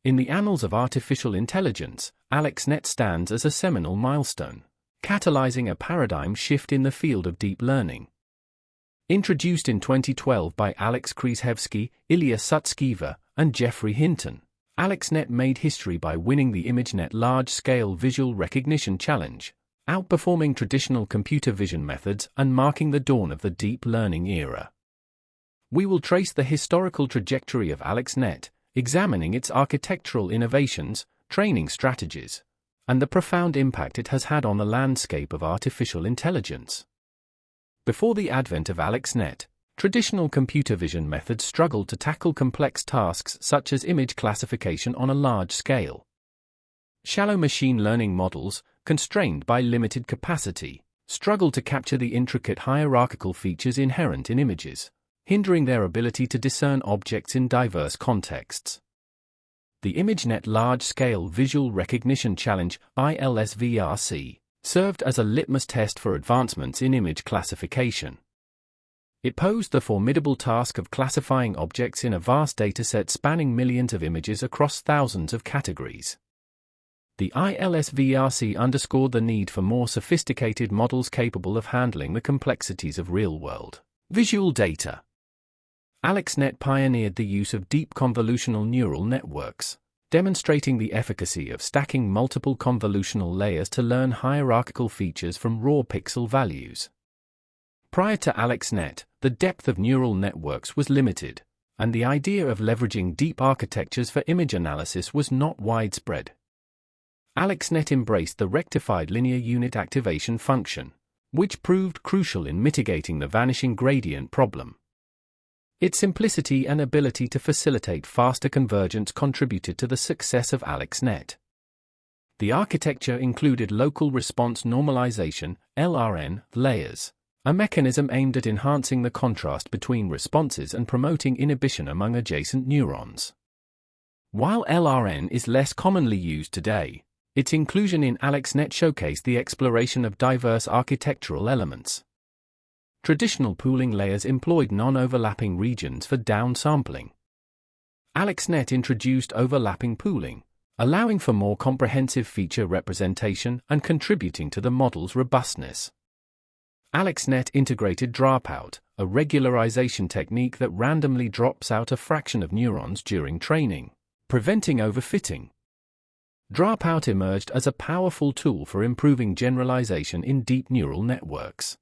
In the annals of artificial intelligence, AlexNet stands as a seminal milestone, catalyzing a paradigm shift in the field of deep learning. Introduced in 2012 by Alex Krizhevsky, Ilya Sutskever, and Jeffrey Hinton, AlexNet made history by winning the ImageNet Large-Scale Visual Recognition Challenge, outperforming traditional computer vision methods and marking the dawn of the deep learning era. We will trace the historical trajectory of AlexNet, examining its architectural innovations, training strategies, and the profound impact it has had on the landscape of artificial intelligence. Before the advent of AlexNet, traditional computer vision methods struggled to tackle complex tasks such as image classification on a large scale. Shallow machine learning models, constrained by limited capacity, struggled to capture the intricate hierarchical features inherent in images, hindering their ability to discern objects in diverse contexts. The ImageNet Large-Scale Visual Recognition Challenge, ILSVRC, served as a litmus test for advancements in image classification. It posed the formidable task of classifying objects in a vast dataset spanning millions of images across thousands of categories. The ILSVRC underscored the need for more sophisticated models capable of handling the complexities of real-world visual data. AlexNet pioneered the use of deep convolutional neural networks, demonstrating the efficacy of stacking multiple convolutional layers to learn hierarchical features from raw pixel values. Prior to AlexNet, the depth of neural networks was limited, and the idea of leveraging deep architectures for image analysis was not widespread. AlexNet embraced the rectified linear unit activation function, which proved crucial in mitigating the vanishing gradient problem. Its simplicity and ability to facilitate faster convergence contributed to the success of AlexNet. The architecture included local response normalization, LRN, layers, a mechanism aimed at enhancing the contrast between responses and promoting inhibition among adjacent neurons. While LRN is less commonly used today, its inclusion in AlexNet showcased the exploration of diverse architectural elements. Traditional pooling layers employed non-overlapping regions for downsampling. AlexNet introduced overlapping pooling, allowing for more comprehensive feature representation and contributing to the model's robustness. AlexNet integrated dropout, a regularization technique that randomly drops out a fraction of neurons during training, preventing overfitting. Dropout emerged as a powerful tool for improving generalization in deep neural networks.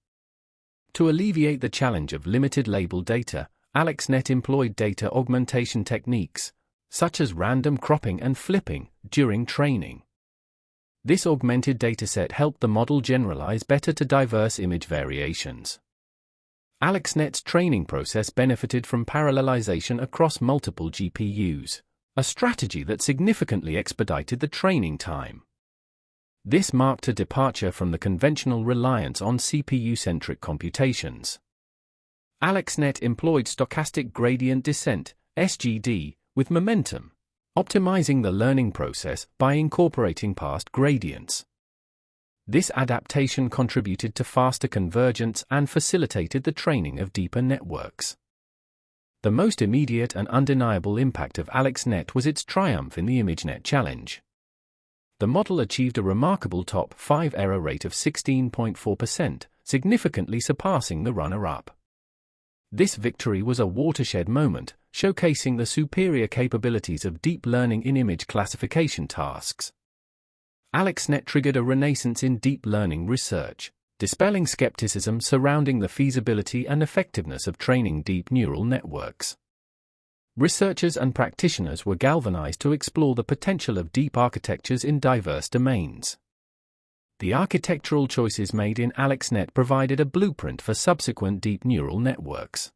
To alleviate the challenge of limited label data, AlexNet employed data augmentation techniques, such as random cropping and flipping, during training. This augmented dataset helped the model generalize better to diverse image variations. AlexNet's training process benefited from parallelization across multiple GPUs, a strategy that significantly expedited the training time. This marked a departure from the conventional reliance on CPU-centric computations. AlexNet employed stochastic gradient descent, SGD, with momentum, optimizing the learning process by incorporating past gradients. This adaptation contributed to faster convergence and facilitated the training of deeper networks. The most immediate and undeniable impact of AlexNet was its triumph in the ImageNet challenge. The model achieved a remarkable top 5 error rate of 16.4%, significantly surpassing the runner-up. This victory was a watershed moment, showcasing the superior capabilities of deep learning in image classification tasks. AlexNet triggered a renaissance in deep learning research, dispelling skepticism surrounding the feasibility and effectiveness of training deep neural networks. Researchers and practitioners were galvanized to explore the potential of deep architectures in diverse domains. The architectural choices made in AlexNet provided a blueprint for subsequent deep neural networks.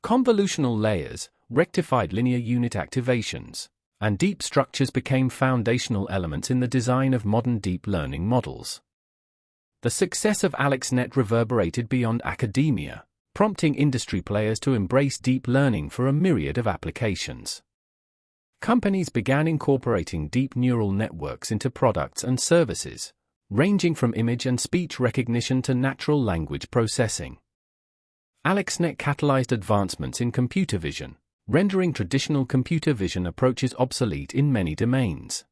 Convolutional layers, rectified linear unit activations, and deep structures became foundational elements in the design of modern deep learning models. The success of AlexNet reverberated beyond academia, prompting industry players to embrace deep learning for a myriad of applications. Companies began incorporating deep neural networks into products and services, ranging from image and speech recognition to natural language processing. AlexNet catalyzed advancements in computer vision, rendering traditional computer vision approaches obsolete in many domains.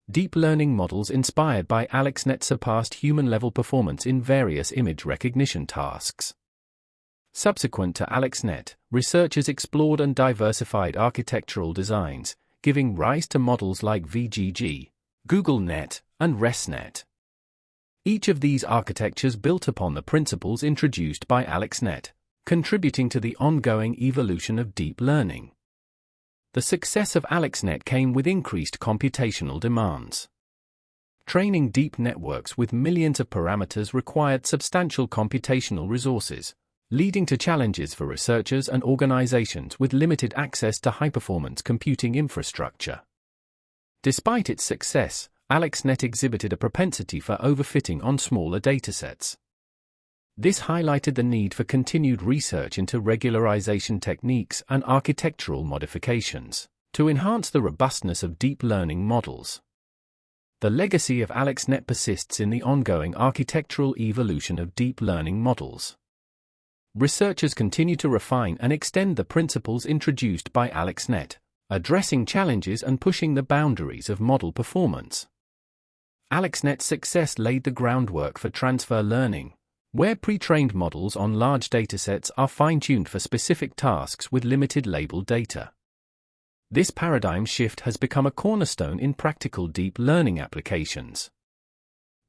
Deep learning models inspired by AlexNet surpassed human-level performance in various image recognition tasks. Subsequent to AlexNet, researchers explored and diversified architectural designs, giving rise to models like VGG, GoogleNet, and ResNet. Each of these architectures built upon the principles introduced by AlexNet, contributing to the ongoing evolution of deep learning. The success of AlexNet came with increased computational demands. Training deep networks with millions of parameters required substantial computational resources, leading to challenges for researchers and organizations with limited access to high-performance computing infrastructure. Despite its success, AlexNet exhibited a propensity for overfitting on smaller datasets. This highlighted the need for continued research into regularization techniques and architectural modifications to enhance the robustness of deep learning models. The legacy of AlexNet persists in the ongoing architectural evolution of deep learning models. Researchers continue to refine and extend the principles introduced by AlexNet, addressing challenges and pushing the boundaries of model performance. AlexNet's success laid the groundwork for transfer learning, where pre-trained models on large datasets are fine-tuned for specific tasks with limited labeled data. This paradigm shift has become a cornerstone in practical deep learning applications.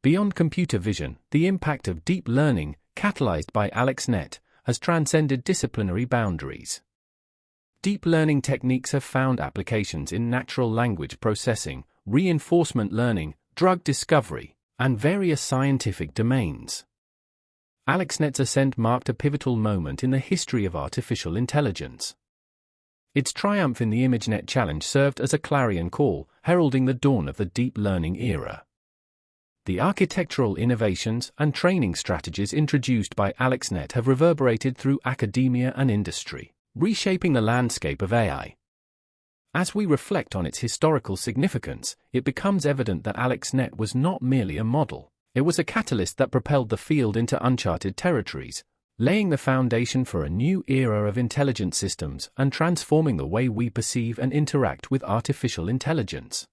Beyond computer vision, the impact of deep learning, catalyzed by AlexNet, has transcended disciplinary boundaries. Deep learning techniques have found applications in natural language processing, reinforcement learning, drug discovery, and various scientific domains. AlexNet's ascent marked a pivotal moment in the history of artificial intelligence. Its triumph in the ImageNet challenge served as a clarion call, heralding the dawn of the deep learning era. The architectural innovations and training strategies introduced by AlexNet have reverberated through academia and industry, reshaping the landscape of AI. As we reflect on its historical significance, it becomes evident that AlexNet was not merely a model. It was a catalyst that propelled the field into uncharted territories, laying the foundation for a new era of intelligent systems and transforming the way we perceive and interact with artificial intelligence.